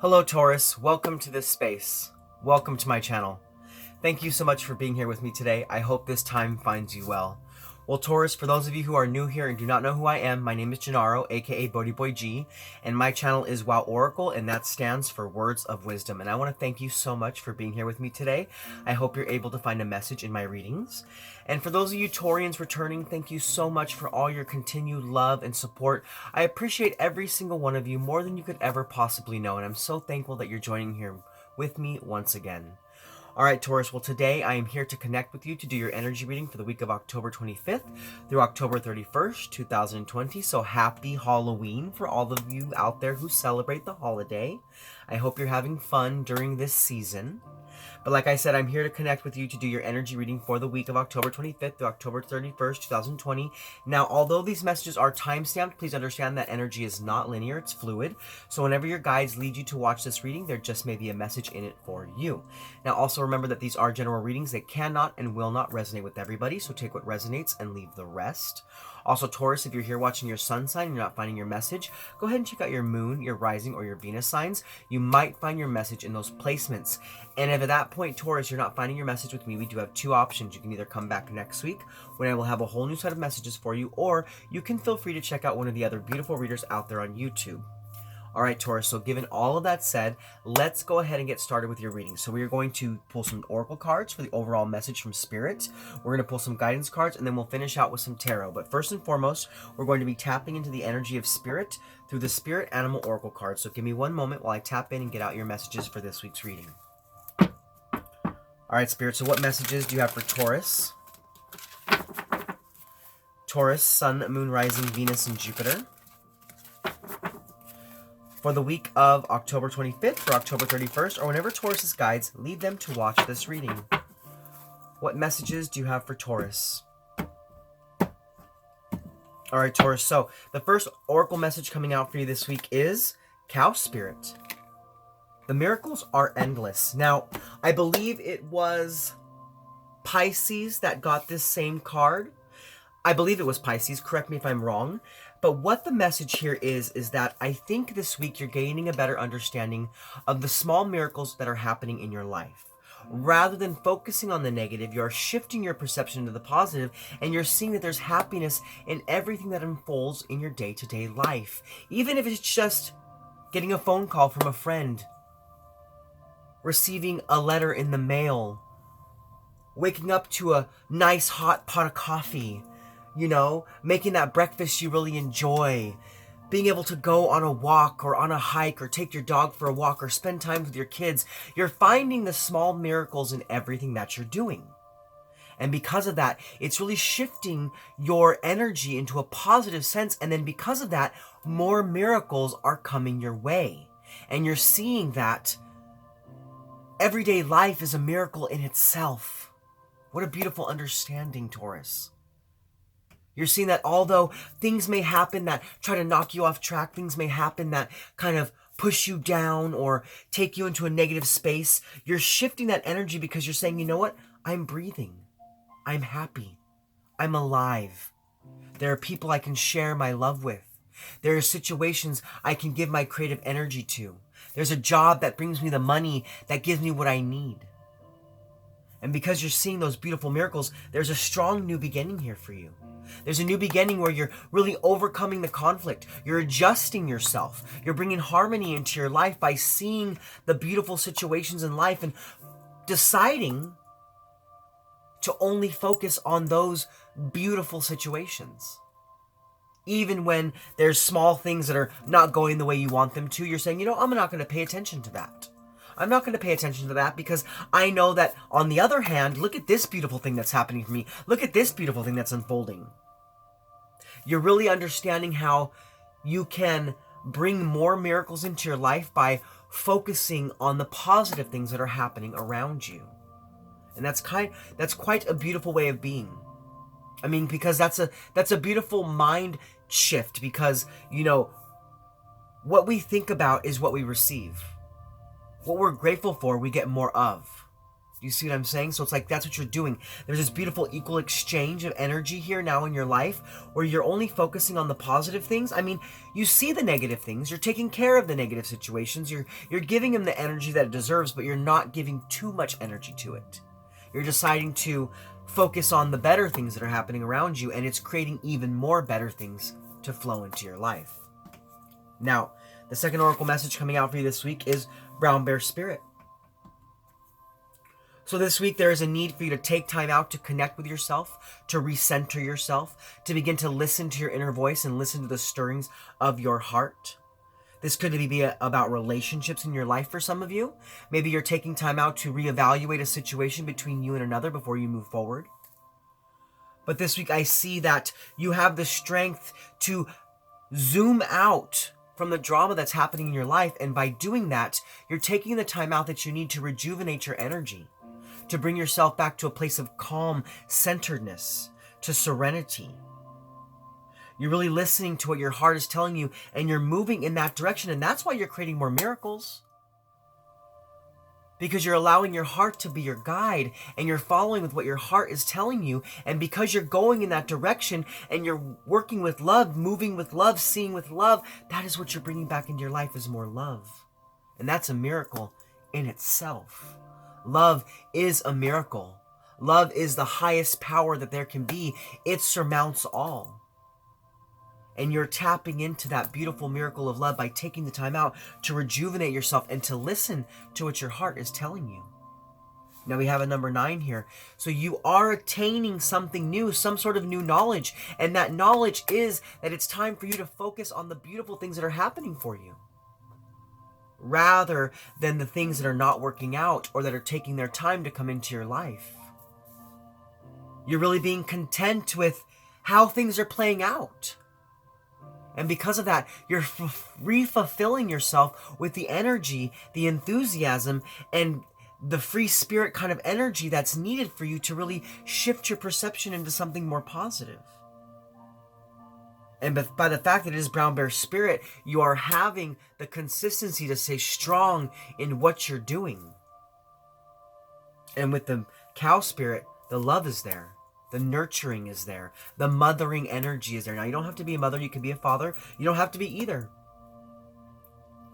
Hello Taurus, welcome to this space. Welcome to my channel. Thank you so much for being here with me today. I hope this time finds you well. Well Taurus, for those of you who are new here and do not know who I am, my name is Gennaro, aka BhodiBoy G, and my channel is Wow Oracle, and that stands for Words of Wisdom. And I want to thank you so much for being here with me today. I hope you're able to find a message in my readings. And for those of you Taurians returning, thank you so much for all your continued love and support. I appreciate every single one of you more than you could ever possibly know, and I'm so thankful that you're joining here with me once again. Alright Taurus, well today I am here to connect with you to do your energy reading for the week of October 25th through October 31st, 2020. So happy Halloween for all of you out there who celebrate the holiday. I hope you're having fun during this season. But like I said, I'm here to connect with you to do your energy reading for the week of October 25th through October 31st, 2020. Now, although these messages are time-stamped, please understand that energy is not linear, it's fluid. So whenever your guides lead you to watch this reading, there just may be a message in it for you. Now, also remember that these are general readings. They cannot and will not resonate with everybody, so take what resonates and leave the rest. Also, Taurus, if you're here watching your sun sign and you're not finding your message, go ahead and check out your moon, your rising, or your Venus signs. You might find your message in those placements. And if at that point, Taurus, you're not finding your message with me, we do have two options. You can either come back next week when I will have a whole new set of messages for you, or you can feel free to check out one of the other beautiful readers out there on YouTube. Alright Taurus, so given all of that said, let's go ahead and get started with your reading. So we are going to pull some oracle cards for the overall message from Spirit. We're going to pull some guidance cards, and then we'll finish out with some tarot. But first and foremost, we're going to be tapping into the energy of Spirit through the Spirit Animal Oracle cards. So give me one moment while I tap in and get out your messages for this week's reading. Alright Spirit, so what messages do you have for Taurus? Taurus, Sun, Moon, Rising, Venus, and Jupiter. For the week of October 25th or October 31st, or whenever Taurus's guides lead them to watch this reading. What messages do you have for Taurus? Alright Taurus, so the first oracle message coming out for you this week is Cow Spirit. The miracles are endless. Now, I believe it was Pisces that got this same card. I believe it was Pisces, correct me if I'm wrong. But what the message here is that I think this week you're gaining a better understanding of the small miracles that are happening in your life. Rather than focusing on the negative, you're shifting your perception to the positive, and you're seeing that there's happiness in everything that unfolds in your day-to-day life. Even if it's just getting a phone call from a friend, receiving a letter in the mail, waking up to a nice hot pot of coffee, you know, making that breakfast you really enjoy, being able to go on a walk or on a hike or take your dog for a walk or spend time with your kids. You're finding the small miracles in everything that you're doing. And because of that, it's really shifting your energy into a positive sense. And then because of that, more miracles are coming your way. And you're seeing that everyday life is a miracle in itself. What a beautiful understanding, Taurus. You're seeing that although things may happen that try to knock you off track, things may happen that kind of push you down or take you into a negative space, you're shifting that energy because you're saying, you know what? I'm breathing. I'm happy. I'm alive. There are people I can share my love with. There are situations I can give my creative energy to. There's a job that brings me the money that gives me what I need. And because you're seeing those beautiful miracles, there's a strong new beginning here for you. There's a new beginning where you're really overcoming the conflict. You're adjusting yourself. You're bringing harmony into your life by seeing the beautiful situations in life and deciding to only focus on those beautiful situations. Even when there's small things that are not going the way you want them to, you're saying, you know, I'm not going to pay attention to that. I'm not going to pay attention to that because I know that on the other hand, look at this beautiful thing that's happening for me. Look at this beautiful thing that's unfolding. You're really understanding how you can bring more miracles into your life by focusing on the positive things that are happening around you. And that's quite a beautiful way of being. I mean, because that's a beautiful mind shift, because, you know, what we think about is what we receive. What we're grateful for, we get more of. You see what I'm saying? So it's like that's what you're doing. There's this beautiful equal exchange of energy here now in your life where you're only focusing on the positive things. I mean, you see the negative things. You're taking care of the negative situations. You're giving them the energy that it deserves, but you're not giving too much energy to it. You're deciding to focus on the better things that are happening around you, and it's creating even more better things to flow into your life. Now, the second oracle message coming out for you this week is Brown Bear Spirit. So this week there is a need for you to take time out to connect with yourself, to recenter yourself, to begin to listen to your inner voice and listen to the stirrings of your heart. This could be about relationships in your life for some of you. Maybe you're taking time out to reevaluate a situation between you and another before you move forward. But this week I see that you have the strength to zoom out from the drama that's happening in your life. And by doing that, you're taking the time out that you need to rejuvenate your energy, to bring yourself back to a place of calm centeredness, to serenity. You're really listening to what your heart is telling you, and you're moving in that direction. And that's why you're creating more miracles. Because you're allowing your heart to be your guide, and you're following with what your heart is telling you. And because you're going in that direction, and you're working with love, moving with love, seeing with love, that is what you're bringing back into your life, is more love. And that's a miracle in itself. Love is a miracle. Love is the highest power that there can be. It surmounts all. And you're tapping into that beautiful miracle of love by taking the time out to rejuvenate yourself and to listen to what your heart is telling you. Now we have a number 9 here. So you are attaining something new, some sort of new knowledge. And that knowledge is that it's time for you to focus on the beautiful things that are happening for you, rather than the things that are not working out or that are taking their time to come into your life. You're really being content with how things are playing out. And because of that, you're re-fulfilling yourself with the energy, the enthusiasm, and the free spirit kind of energy that's needed for you to really shift your perception into something more positive. And by the fact that it is Brown Bear Spirit, you are having the consistency to stay strong in what you're doing. And with the Cow Spirit, the love is there. The nurturing is there. The mothering energy is there. Now, you don't have to be a mother. You can be a father. You don't have to be either.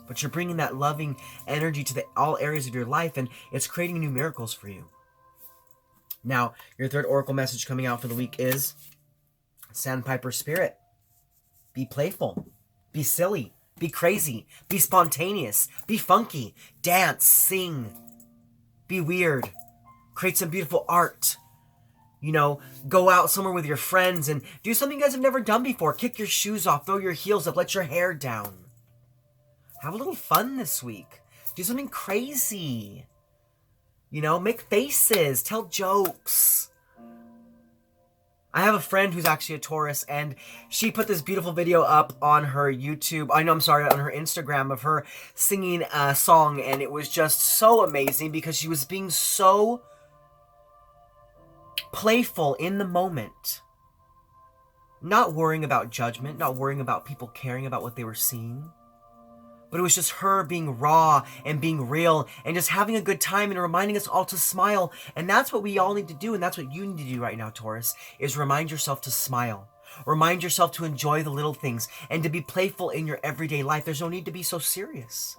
But you're bringing that loving energy to all areas of your life, and it's creating new miracles for you. Now, your third oracle message coming out for the week is Sandpiper Spirit. Be playful. Be silly. Be crazy. Be spontaneous. Be funky. Dance. Sing. Be weird. Create some beautiful art. You know, go out somewhere with your friends and do something you guys have never done before. Kick your shoes off, throw your heels up, let your hair down. Have a little fun this week. Do something crazy. You know, make faces, tell jokes. I have a friend who's actually a Taurus, and she put this beautiful video up on her YouTube, on her Instagram, of her singing a song, and it was just so amazing because she was being so playful in the moment, not worrying about judgment, not worrying about people caring about what they were seeing, but it was just her being raw and being real and just having a good time and reminding us all to smile. And that's what we all need to do, and that's what you need to do right now, Taurus, is remind yourself to smile. Remind yourself to enjoy the little things and to be playful in your everyday life. There's no need to be so serious.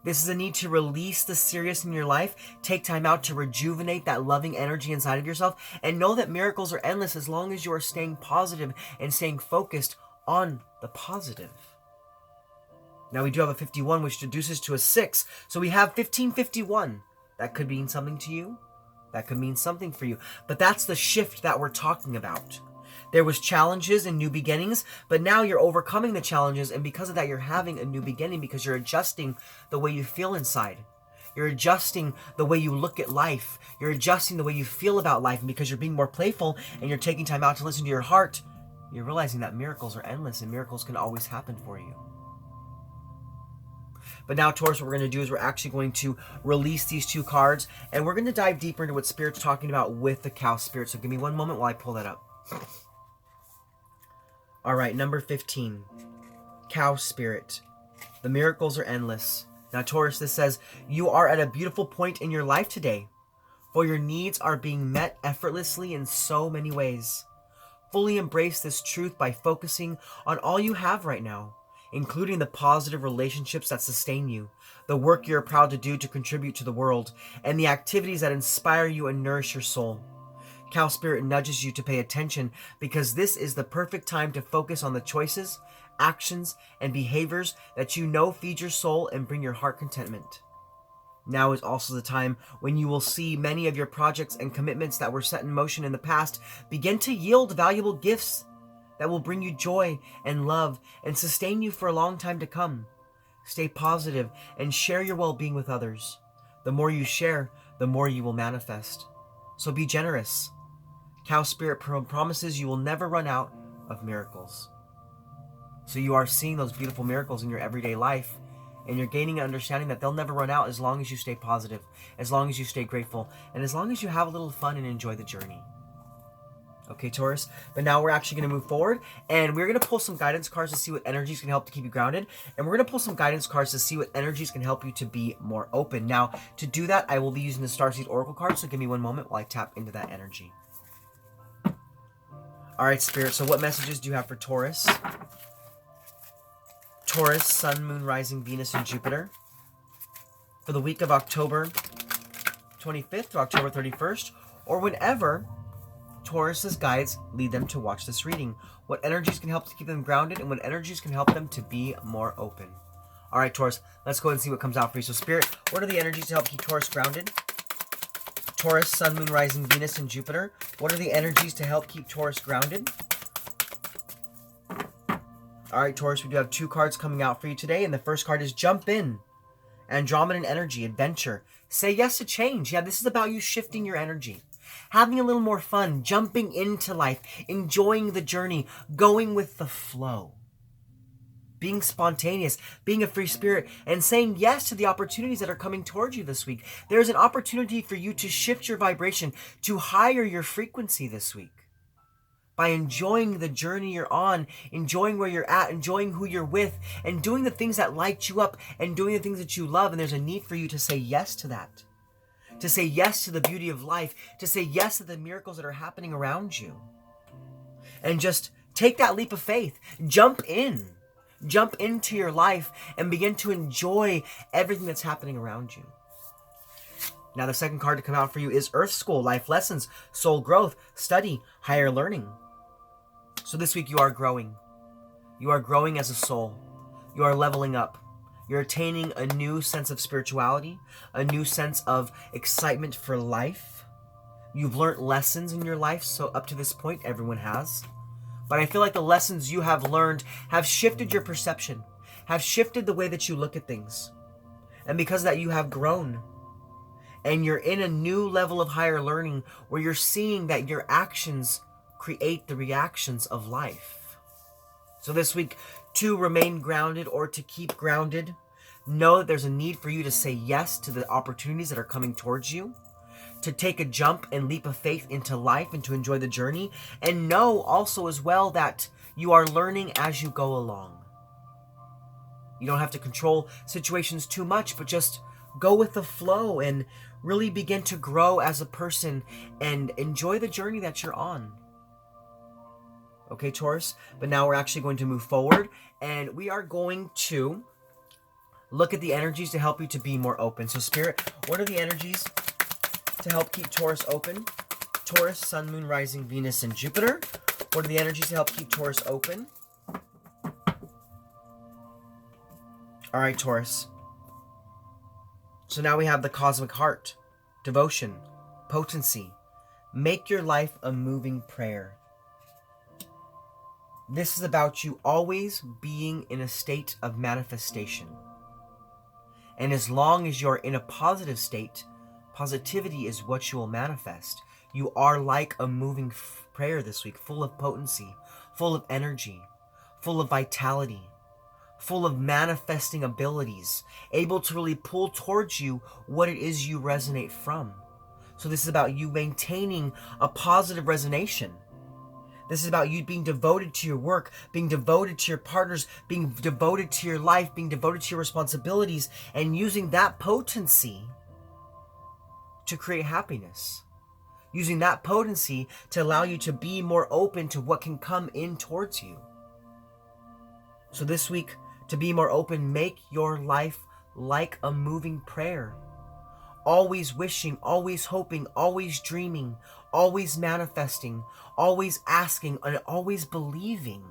This is a need to release the serious in your life. Take time out to rejuvenate that loving energy inside of yourself. And know that miracles are endless as long as you are staying positive and staying focused on the positive. Now we do have a 51, which reduces to a 6. So we have 1551. That could mean something to you. That could mean something for you. But that's the shift that we're talking about. There was challenges and new beginnings, but now you're overcoming the challenges, and because of that, you're having a new beginning because you're adjusting the way you feel inside. You're adjusting the way you look at life. You're adjusting the way you feel about life, and because you're being more playful and you're taking time out to listen to your heart, you're realizing that miracles are endless and miracles can always happen for you. But now, Taurus, what we're going to do is we're actually going to release these 2 cards, and we're going to dive deeper into what Spirit's talking about with the Cow Spirit. So give me one moment while I pull that up. All right, number 15, Cow Spirit. The miracles are endless. Now, Taurus, this says, you are at a beautiful point in your life today, for your needs are being met effortlessly in so many ways. Fully embrace this truth by focusing on all you have right now, including the positive relationships that sustain you, the work you're proud to do to contribute to the world, and the activities that inspire you and nourish your soul. Cow Spirit nudges you to pay attention because this is the perfect time to focus on the choices, actions, and behaviors that you know feed your soul and bring your heart contentment. Now is also the time when you will see many of your projects and commitments that were set in motion in the past begin to yield valuable gifts that will bring you joy and love and sustain you for a long time to come. Stay positive and share your well-being with others. The more you share, the more you will manifest. So be generous. Cow Spirit promises you will never run out of miracles. So you are seeing those beautiful miracles in your everyday life, and you're gaining an understanding that they'll never run out as long as you stay positive, as long as you stay grateful, and as long as you have a little fun and enjoy the journey. Okay, Taurus, but now we're actually going to move forward, and we're going to pull some guidance cards to see what energies can help to keep you grounded, and we're going to pull some guidance cards to see what energies can help you to be more open. Now, to do that, I will be using the Starseed Oracle card, so give me one moment while I tap into that energy. All right, Spirit, so what messages do you have for Taurus? Taurus, Sun, Moon, Rising, Venus, and Jupiter for the week of October 25th to October 31st, or whenever Taurus's guides lead them to watch this reading. What energies can help to keep them grounded, and what energies can help them to be more open. All right, Taurus, let's go ahead and see what comes out for you. So, Spirit, what are the energies to help keep Taurus grounded? Taurus, Sun, Moon, Rising, Venus, and Jupiter. What are the energies to help keep Taurus grounded? All right, Taurus, we do have two cards coming out for you today, and the first card is Jump In. Andromedan energy, adventure. Say yes to change. Yeah, this is about you shifting your energy, having a little more fun, jumping into life, enjoying the journey, going with the flow, being spontaneous, being a free spirit, and saying yes to the opportunities that are coming towards you this week. There's an opportunity for you to shift your vibration, to higher your frequency this week by enjoying the journey you're on, enjoying where you're at, enjoying who you're with, and doing the things that light you up, and doing the things that you love. And there's a need for you to say yes to that, to say yes to the beauty of life, to say yes to the miracles that are happening around you. And just take that leap of faith. Jump in. Jump into your life and begin to enjoy everything that's happening around you. Now, the second card to come out for you is Earth School, life lessons, soul growth, study, higher learning. So this week you are growing. You are growing as a soul. You are leveling up. You're attaining a new sense of spirituality, a new sense of excitement for life. You've learned lessons in your life, so up to this point, everyone has. But I feel like the lessons you have learned have shifted your perception, have shifted the way that you look at things. And because of that, you have grown. And you're in a new level of higher learning where you're seeing that your actions create the reactions of life. So this week, to remain grounded or to keep grounded, know that there's a need for you to say yes to the opportunities that are coming towards you, to take a jump and leap of faith into life and to enjoy the journey. And know also as well that you are learning as you go along. You don't have to control situations too much, but just go with the flow and really begin to grow as a person and enjoy the journey that you're on. Okay, Taurus, but now we're actually going to move forward, and we are going to look at the energies to help you to be more open. So, Spirit, what are the energies to help keep Taurus open? Taurus, Sun, Moon, Rising, Venus, and Jupiter. What are the energies to help keep Taurus open? All right, Taurus. So now we have the Cosmic Heart, devotion, potency. Make your life a moving prayer. This is about you always being in a state of manifestation. And as long as you're in a positive state, positivity is what you will manifest. You are like a moving prayer this week, full of potency, full of energy, full of vitality, full of manifesting abilities, able to really pull towards you what it is you resonate from. So this is about you maintaining a positive resonation, This is about you being devoted to your work, being devoted to your partners, being devoted to your life, being devoted to your responsibilities, and using that potency to create happiness. Using that potency to allow you to be more open to what can come in towards you. So this week, to be more open, make your life like a moving prayer. Always wishing, always hoping, always dreaming, always manifesting, always asking, and always believing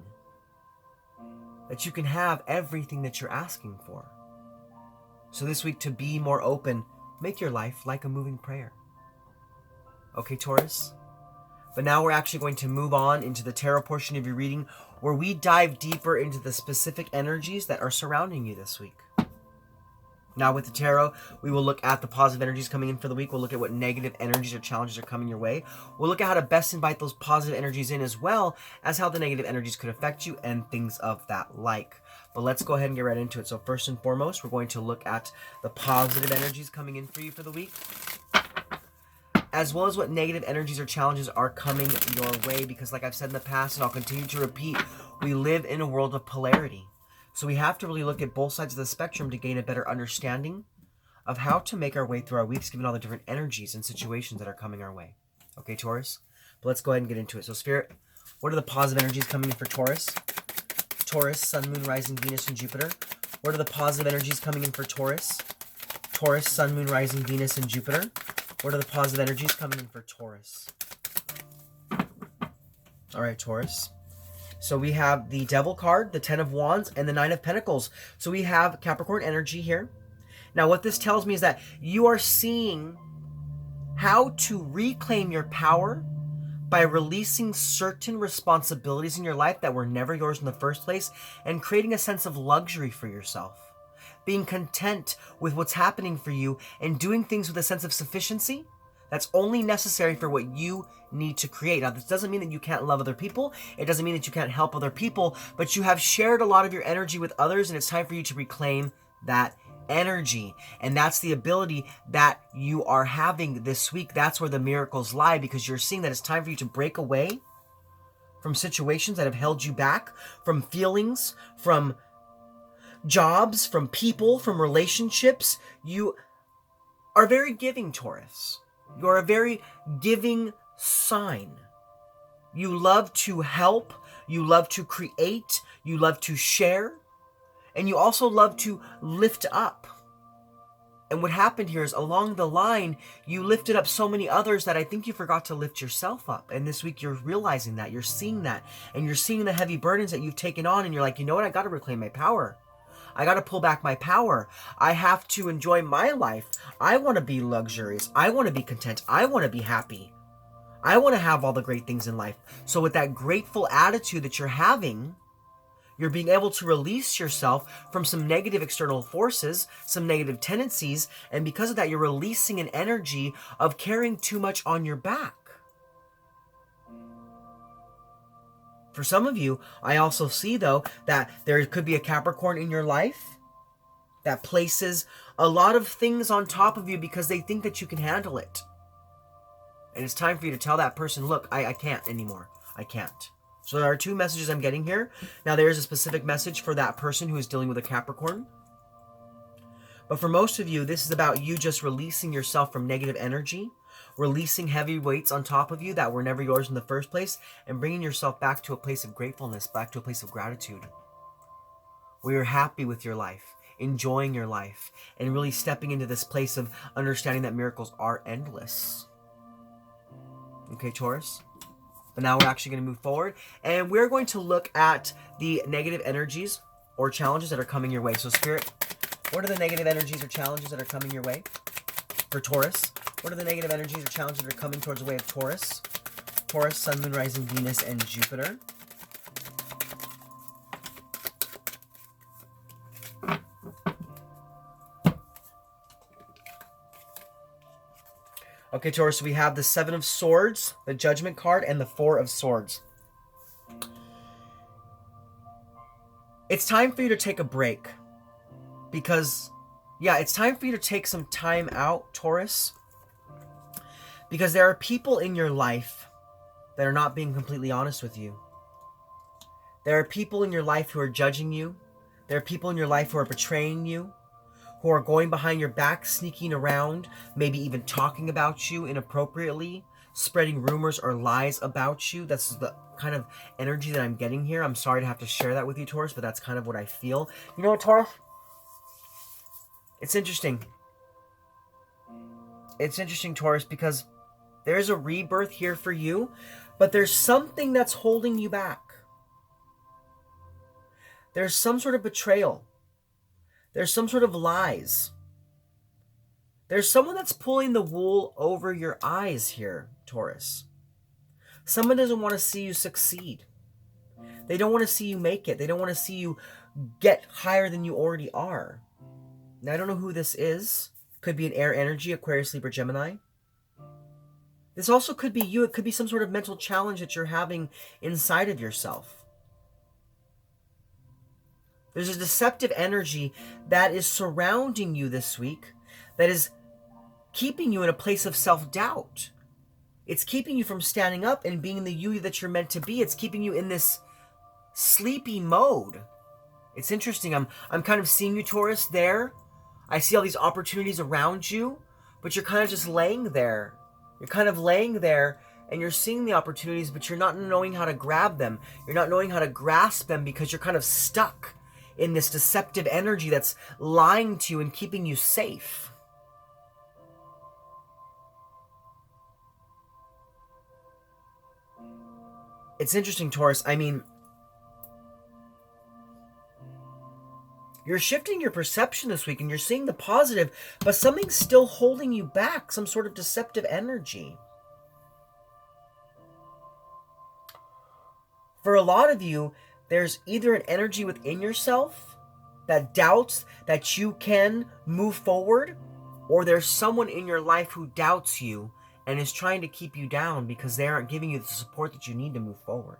that you can have everything that you're asking for. So this week, to be more open, make your life like a moving prayer. Okay, Taurus? But now we're actually going to move on into the tarot portion of your reading, where we dive deeper into the specific energies that are surrounding you this week. Now with the tarot, we will look at the positive energies coming in for the week. We'll look at what negative energies or challenges are coming your way. We'll look at how to best invite those positive energies in, as well as how the negative energies could affect you and things of that like. But let's go ahead and get right into it. So first and foremost, we're going to look at the positive energies coming in for you for the week, as well as what negative energies or challenges are coming your way. Because like I've said in the past, and I'll continue to repeat, we live in a world of polarity. So we have to really look at both sides of the spectrum to gain a better understanding of how to make our way through our weeks, given all the different energies and situations that are coming our way. Okay, Taurus? But let's go ahead and get into it. So Spirit, what are the positive energies coming in for Taurus? Taurus, Sun, Moon, Rising, Venus, and Jupiter. What are the positive energies coming in for Taurus? Taurus, Sun, Moon, Rising, Venus, and Jupiter. What are the positive energies coming in for Taurus? All right, Taurus. So we have the Devil card, the Ten of Wands, and the Nine of Pentacles. So we have Capricorn energy here. Now what this tells me is that you are seeing how to reclaim your power by releasing certain responsibilities in your life that were never yours in the first place, and creating a sense of luxury for yourself. Being content with what's happening for you and doing things with a sense of sufficiency that's only necessary for what you need to create. Now, this doesn't mean that you can't love other people. It doesn't mean that you can't help other people, but you have shared a lot of your energy with others, and it's time for you to reclaim that energy. And that's the ability that you are having this week. That's where the miracles lie, because you're seeing that it's time for you to break away from situations that have held you back, from feelings, from jobs, from people, from relationships. You are very giving, Taurus. You are a very giving sign. You love to help, you love to create, you love to share, and you also love to lift up. And what happened here is, along the line, you lifted up so many others that I think you forgot to lift yourself up. And this week you're realizing that, you're seeing that, and you're seeing the heavy burdens that you've taken on, and you're like, you know what, I got to reclaim my power. I got to pull back my power. I have to enjoy my life. I want to be luxurious. I want to be content. I want to be happy. I want to have all the great things in life. So with that grateful attitude that you're having, you're being able to release yourself from some negative external forces, some negative tendencies, and because of that, you're releasing an energy of carrying too much on your back. For some of you, I also see, though, that there could be a Capricorn in your life that places a lot of things on top of you because they think that you can handle it. And it's time for you to tell that person, look, I can't anymore. I can't. So there are two messages I'm getting here. Now, there is a specific message for that person who is dealing with a Capricorn. But for most of you, this is about you just releasing yourself from negative energy, releasing heavy weights on top of you that were never yours in the first place, and bringing yourself back to a place of gratefulness, back to a place of gratitude, where you're happy with your life, enjoying your life, and really stepping into this place of understanding that miracles are endless. Okay, Taurus? But now we're actually going to move forward, and we're going to look at the negative energies or challenges that are coming your way. So, Spirit, what are the negative energies or challenges that are coming your way for Taurus? What are the negative energies or challenges that are coming towards the way of Taurus? Taurus, Sun, Moon, Rising, Venus, and Jupiter. Okay, Taurus, so we have the Seven of Swords, the Judgment card, and the Four of Swords. It's time for you to take a break. Because, yeah, it's time for you to take some time out, Taurus. Because there are people in your life that are not being completely honest with you. There are people in your life who are judging you. There are people in your life who are betraying you, who are going behind your back, sneaking around, maybe even talking about you inappropriately, spreading rumors or lies about you. That's the kind of energy that I'm getting here. I'm sorry to have to share that with you, Taurus, but that's kind of what I feel. You know what, Taurus? It's interesting. It's interesting, Taurus, because there's a rebirth here for you, but there's something that's holding you back. There's some sort of betrayal. There's some sort of lies. There's someone that's pulling the wool over your eyes here, Taurus. Someone doesn't want to see you succeed. They don't want to see you make it. They don't want to see you get higher than you already are. Now, I don't know who this is. Could be an air energy, Aquarius, Libra, Gemini. This also could be you. It could be some sort of mental challenge that you're having inside of yourself. There's a deceptive energy that is surrounding you this week that is keeping you in a place of self-doubt. It's keeping you from standing up and being the you that you're meant to be. It's keeping you in this sleepy mode. It's interesting. I'm kind of seeing you, Taurus, there. I see all these opportunities around you, but you're kind of just laying there. You're kind of laying there and you're seeing the opportunities, but you're not knowing how to grab them. You're not knowing how to grasp them because you're kind of stuck in this deceptive energy that's lying to you and keeping you safe. It's interesting, Taurus. I mean, you're shifting your perception this week and you're seeing the positive, but something's still holding you back, some sort of deceptive energy. For a lot of you, there's either an energy within yourself that doubts that you can move forward, or there's someone in your life who doubts you and is trying to keep you down because they aren't giving you the support that you need to move forward.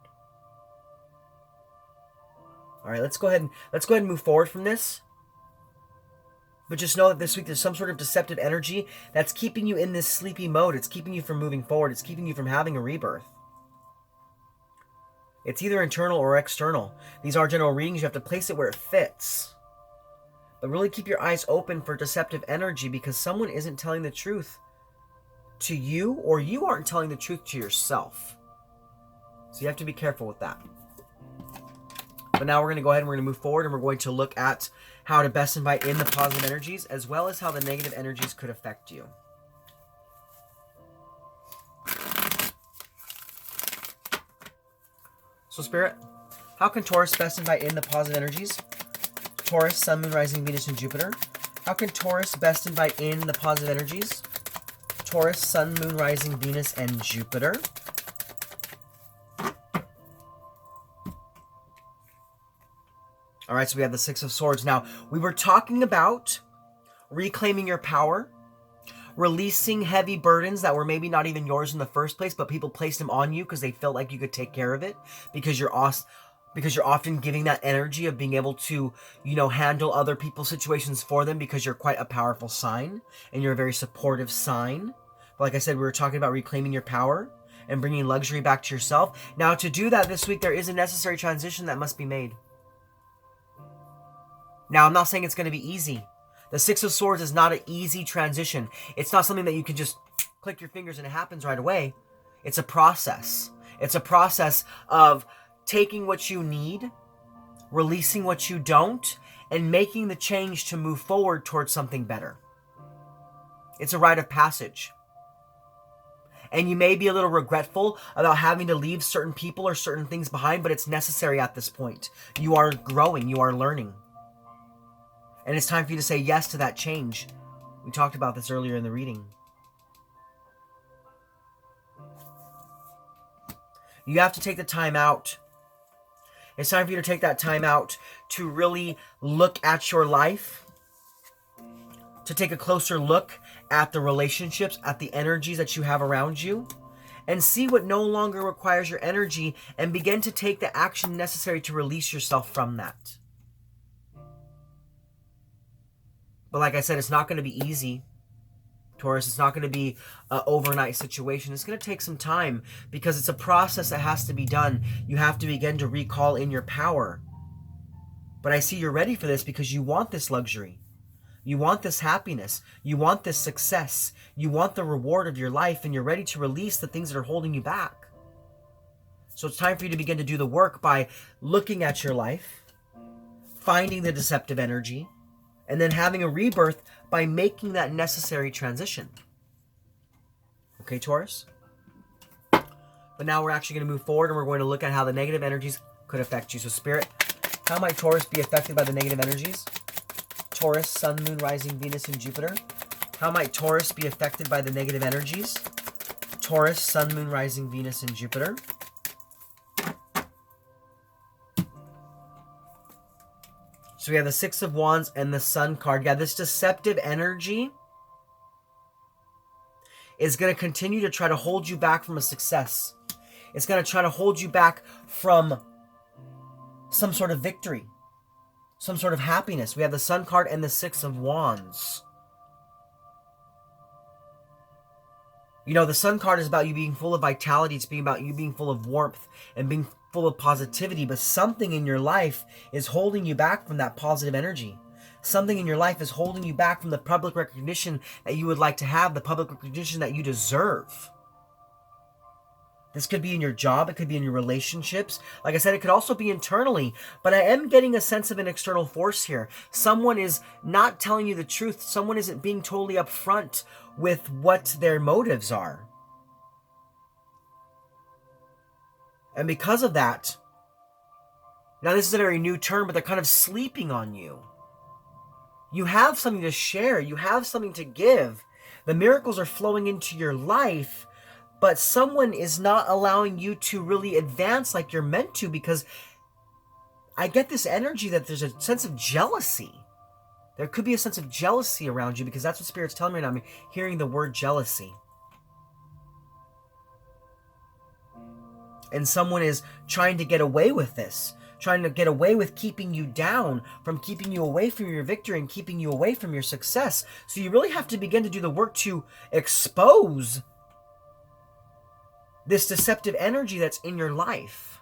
All right, let's go ahead and move forward from this. But just know that this week there's some sort of deceptive energy that's keeping you in this sleepy mode. It's keeping you from moving forward. It's keeping you from having a rebirth. It's either internal or external. These are general readings. You have to place it where it fits. But really keep your eyes open for deceptive energy because someone isn't telling the truth to you, or you aren't telling the truth to yourself. So you have to be careful with that. But now we're going to go ahead and we're going to move forward and we're going to look at how to best invite in the positive energies as well as how the negative energies could affect you. So Spirit, how can Taurus best invite in the positive energies? Taurus, Sun, Moon, Rising, Venus, and Jupiter. How can Taurus best invite in the positive energies? Taurus, Sun, Moon, Rising, Venus, and Jupiter. All right, so we have the Six of Swords. Now, we were talking about reclaiming your power, releasing heavy burdens that were maybe not even yours in the first place, but people placed them on you because they felt like you could take care of it because you're often giving that energy of being able to, handle other people's situations for them because you're quite a powerful sign and you're a very supportive sign. But like I said, we were talking about reclaiming your power and bringing luxury back to yourself. Now, to do that this week, there is a necessary transition that must be made. Now, I'm not saying it's going to be easy. The Six of Swords is not an easy transition. It's not something that you can just click your fingers and it happens right away. It's a process. It's a process of taking what you need, releasing what you don't, and making the change to move forward towards something better. It's a rite of passage. And you may be a little regretful about having to leave certain people or certain things behind, but it's necessary at this point. You are growing. You are learning. And it's time for you to say yes to that change. We talked about this earlier in the reading. You have to take the time out. It's time for you to take that time out to really look at your life, to take a closer look at the relationships, at the energies that you have around you, and see what no longer requires your energy and begin to take the action necessary to release yourself from that. But like I said, it's not going to be easy. Taurus. It's not going to be an overnight situation. It's going to take some time because it's a process that has to be done. You have to begin to recall in your power. But I see you're ready for this because you want this luxury. You want this happiness. You want this success. You want the reward of your life, and you're ready to release the things that are holding you back. So it's time for you to begin to do the work by looking at your life, finding the deceptive energy, and then having a rebirth by making that necessary transition. Okay, Taurus? But now we're actually going to move forward and we're going to look at how the negative energies could affect you. So Spirit, how might Taurus be affected by the negative energies? Taurus, Sun, Moon, Rising, Venus, and Jupiter. How might Taurus be affected by the negative energies? Taurus, Sun, Moon, Rising, Venus, and Jupiter. So we have the Six of Wands and the Sun card. Yeah, this deceptive energy is going to continue to try to hold you back from a success. It's going to try to hold you back from some sort of victory, some sort of happiness. We have the Sun card and the Six of Wands. You know, the Sun card is about you being full of vitality. It's being about you being full of warmth and being full of positivity, but something in your life is holding you back from that positive energy. Something in your life is holding you back from the public recognition that you would like to have, the public recognition that you deserve. This could be in your job, it could be in your relationships. Like I said, it could also be internally, but I am getting a sense of an external force here. Someone is not telling you the truth. Someone isn't being totally upfront with what their motives are. And because of that, now this is a very new term, but they're kind of sleeping on you. You have something to share. You have something to give. The miracles are flowing into your life, but someone is not allowing you to really advance like you're meant to, because I get this energy that there's a sense of jealousy. There could be a sense of jealousy around you, because that's what Spirit's telling me right now. I'm hearing the word jealousy. And someone is trying to get away with this, trying to get away with keeping you down, from keeping you away from your victory and keeping you away from your success. So you really have to begin to do the work to expose this deceptive energy that's in your life,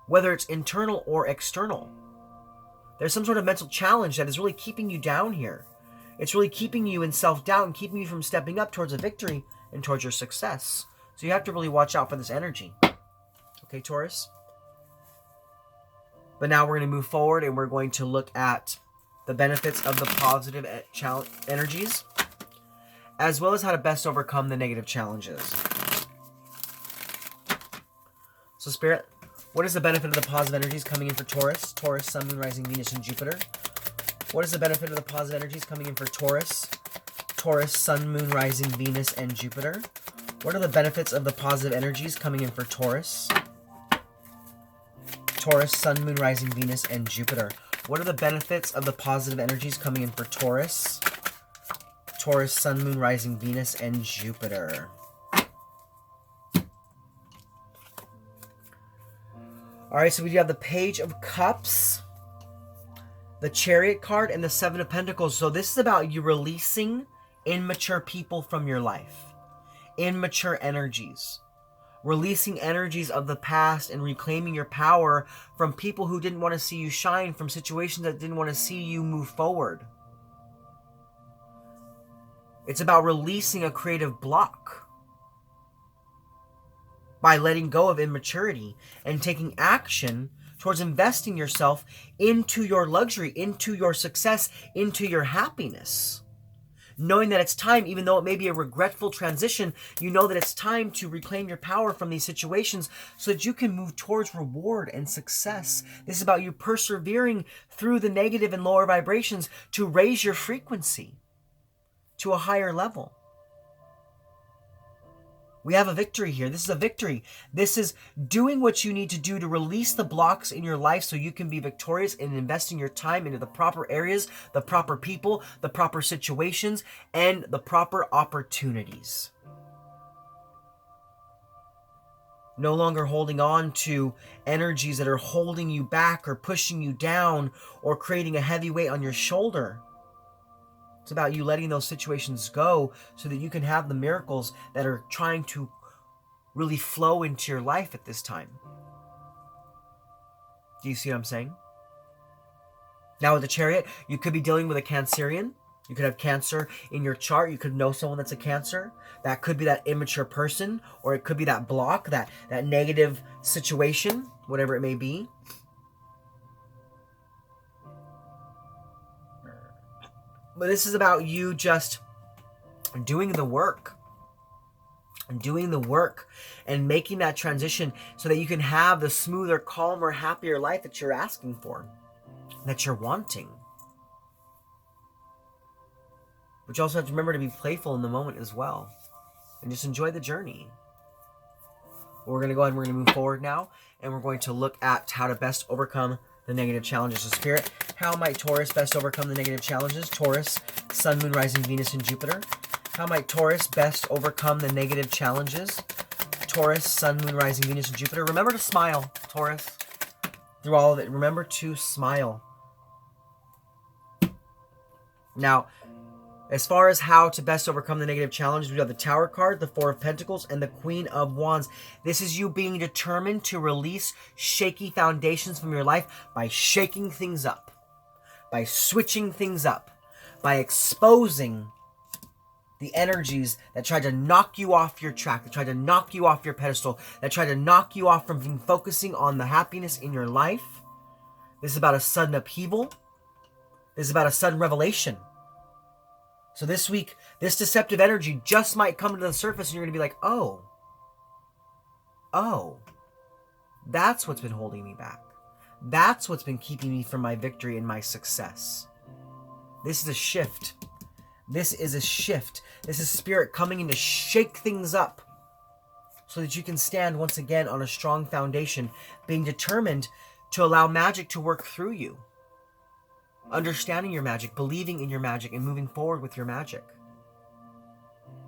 whether it's internal or external. There's some sort of mental challenge that is really keeping you down here. It's really keeping you in self-doubt and keeping you from stepping up towards a victory and towards your success. So you have to really watch out for this energy. Okay, Taurus? But now we're going to move forward and we're going to look at the benefits of the positive energies, as well as how to best overcome the negative challenges. So, Spirit, what is the benefit of the positive energies coming in for Taurus? Taurus, Sun, Moon, Rising, Venus, and Jupiter. What is the benefit of the positive energies coming in for Taurus? Taurus, Sun, Moon, Rising, Venus, and Jupiter. What are the benefits of the positive energies coming in for Taurus? Taurus, Sun, Moon, Rising, Venus, and Jupiter. What are the benefits of the positive energies coming in for Taurus? Taurus, Sun, Moon, Rising, Venus, and Jupiter. Alright, so we do have the Page of Cups, the Chariot card, and the Seven of Pentacles. So this is about you releasing immature people from your life. Immature energies. Releasing energies of the past and reclaiming your power from people who didn't want to see you shine, from situations that didn't want to see you move forward. It's about releasing a creative block by letting go of immaturity and taking action towards investing yourself into your luxury, into your success, into your happiness. Knowing that it's time, even though it may be a regretful transition, you know that it's time to reclaim your power from these situations so that you can move towards reward and success. This is about you persevering through the negative and lower vibrations to raise your frequency to a higher level. We have a victory here. This is a victory. This is doing what you need to do to release the blocks in your life so you can be victorious in investing your time into the proper areas, the proper people, the proper situations, and the proper opportunities. No longer holding on to energies that are holding you back or pushing you down or creating a heavy weight on your shoulder. It's about you letting those situations go so that you can have the miracles that are trying to really flow into your life at this time. Do you see what I'm saying? Now with the Chariot, you could be dealing with a Cancerian. You could have Cancer in your chart. You could know someone that's a Cancer. That could be that immature person, or it could be that block, that negative situation, whatever it may be. But this is about you just doing the work. Doing the work and making that transition so that you can have the smoother, calmer, happier life that you're asking for, that you're wanting. But you also have to remember to be playful in the moment as well, and just enjoy the journey. We're going to go ahead and we're going to move forward now, and we're going to look at how to best overcome the negative challenges of Spirit. How might Taurus best overcome the negative challenges? Taurus, Sun, Moon, Rising, Venus, and Jupiter. How might Taurus best overcome the negative challenges? Taurus, Sun, Moon, Rising, Venus, and Jupiter. Remember to smile, Taurus. Through all of it, remember to smile. Now, as far as how to best overcome the negative challenges, we have the Tower card, the Four of Pentacles, and the Queen of Wands. This is you being determined to release shaky foundations from your life by shaking things up, by switching things up, by exposing the energies that try to knock you off your track, that try to knock you off your pedestal, that try to knock you off from focusing on the happiness in your life. This is about a sudden upheaval. This is about a sudden revelation. So this week, this deceptive energy just might come to the surface and you're going to be like, oh, that's what's been holding me back. That's what's been keeping me from my victory and my success. This is a shift. This is a shift. This is Spirit coming in to shake things up so that you can stand once again on a strong foundation, being determined to allow magic to work through you. Understanding your magic, believing in your magic, and moving forward with your magic.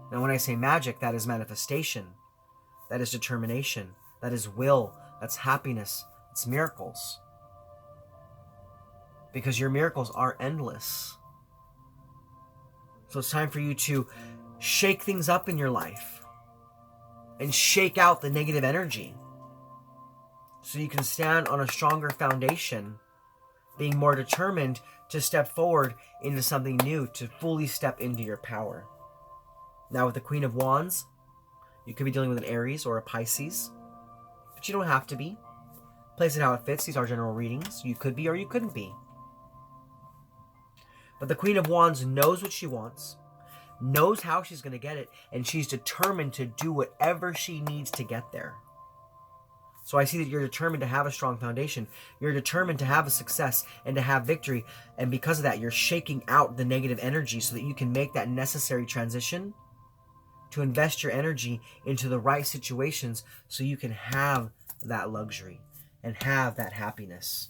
Now, when I say magic, that is manifestation. That is determination. That is will. That's happiness. It's miracles. Because your miracles are endless. So it's time for you to shake things up in your life and shake out the negative energy so you can stand on a stronger foundation, being more determined to step forward into something new, to fully step into your power. Now with the Queen of Wands, you could be dealing with an Aries or a Pisces, but you don't have to be. Place it how it fits. These are general readings. You could be or you couldn't be. But the Queen of Wands knows what she wants, knows how she's going to get it, and she's determined to do whatever she needs to get there. So I see that you're determined to have a strong foundation. You're determined to have a success and to have victory. And because of that, you're shaking out the negative energy so that you can make that necessary transition to invest your energy into the right situations so you can have that luxury and have that happiness.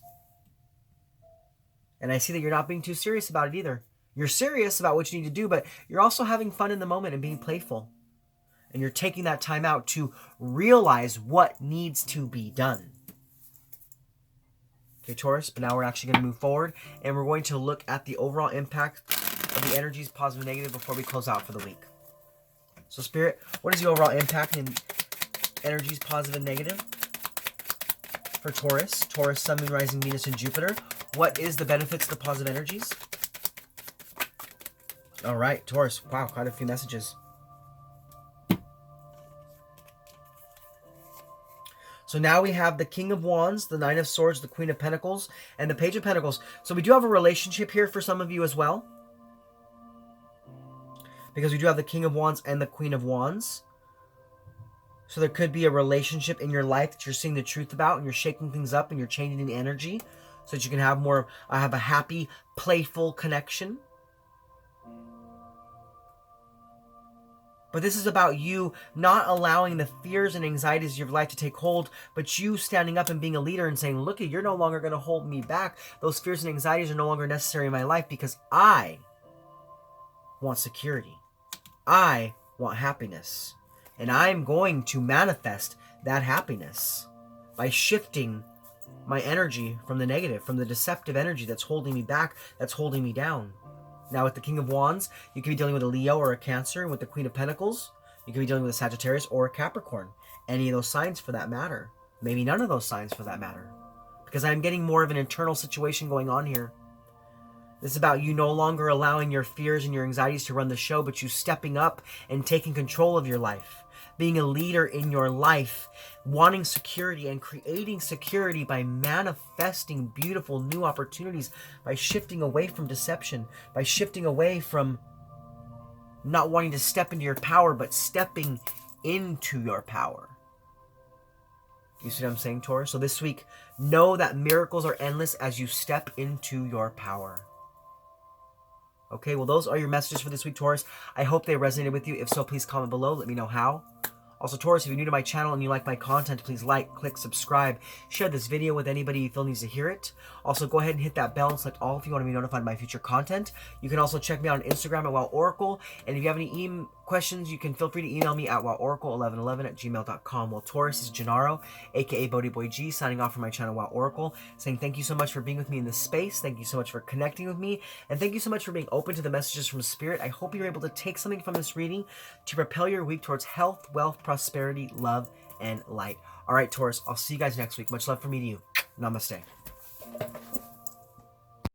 And I see that you're not being too serious about it either. You're serious about what you need to do, but you're also having fun in the moment and being playful. And you're taking that time out to realize what needs to be done. Okay, Taurus, but now we're actually going to move forward, and we're going to look at the overall impact of the energies, positive and negative, before we close out for the week. So, Spirit, what is the overall impact in energies, positive and negative, for Taurus? Taurus, Sun, Moon, Rising, Venus, and Jupiter. What is the benefits of the positive energies? All right, Taurus. Wow, quite a few messages. So now we have the King of Wands, the Nine of Swords, the Queen of Pentacles, and the Page of Pentacles. So we do have a relationship here for some of you as well, because we do have the King of Wands and the Queen of Wands. So there could be a relationship in your life that you're seeing the truth about, and you're shaking things up and you're changing the energy so that you can have more, have a happy, playful connection. But this is about you not allowing the fears and anxieties of your life to take hold, but you standing up and being a leader and saying, look, you're no longer going to hold me back. Those fears and anxieties are no longer necessary in my life because I want security. I want happiness. And I'm going to manifest that happiness by shifting my energy from the negative, from the deceptive energy that's holding me back, that's holding me down. Now with the King of Wands, you could be dealing with a Leo or a Cancer. And with the Queen of Pentacles, you could be dealing with a Sagittarius or a Capricorn. Any of those signs for that matter. Maybe none of those signs for that matter. Because I'm getting more of an internal situation going on here. This is about you no longer allowing your fears and your anxieties to run the show, but you stepping up and taking control of your life. Being a leader in your life, wanting security and creating security by manifesting beautiful new opportunities, by shifting away from deception, by shifting away from not wanting to step into your power, but stepping into your power. You see what I'm saying, Taurus? So this week, know that miracles are endless as you step into your power. Okay, well, those are your messages for this week, Taurus. I hope they resonated with you. If so, please comment below. Let me know how. Also, Taurus, if you're new to my channel and you like my content, please like, click, subscribe, share this video with anybody you feel needs to hear it. Also, go ahead and hit that bell and select all if you want to be notified of my future content. You can also check me out on Instagram at WowOracle. And if you have any questions, you can feel free to email me at woworacle1111@gmail.com. Well, Taurus is Gennaro, aka BhodiBoy G, signing off from my channel WowOracle, saying thank you so much for being with me in this space. Thank you so much for connecting with me. And thank you so much for being open to the messages from Spirit. I hope you're able to take something from this reading to propel your week towards health, wealth, prosperity, love, and light. All right, Taurus, I'll see you guys next week. Much love from me to you. Namaste.